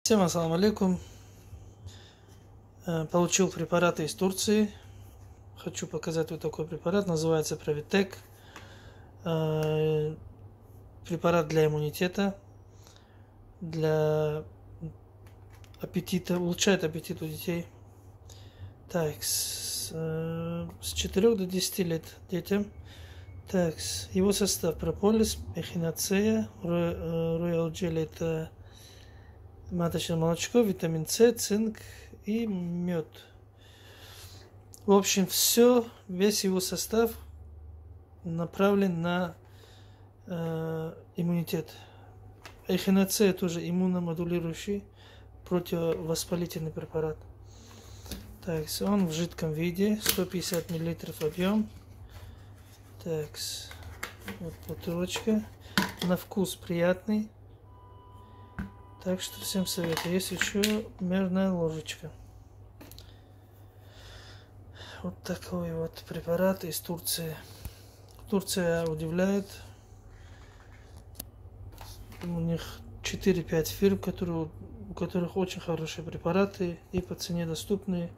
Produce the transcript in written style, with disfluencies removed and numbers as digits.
Всем ассаламу алейкум. Получил препараты из Турции. Хочу показать вот такой препарат. Называется Провитек. Препарат для иммунитета, для аппетита, улучшает аппетит у детей. Так, с 4 до 10 лет детям. Так, его состав: прополис, эхиноцея, роял джель — это маточное молочко, витамин С, цинк и мед. В общем, весь его состав направлен на иммунитет. Эхиноцея тоже иммуномодулирующий, противовоспалительный препарат. Так, он в жидком виде, 150 мл объем. Так, вот бутылочка. На вкус приятный. Так что всем советую. Есть еще мерная ложечка. Вот такой вот препарат из Турции. Турция удивляет. У них 4-5 фирм, у которых очень хорошие препараты и по цене доступные.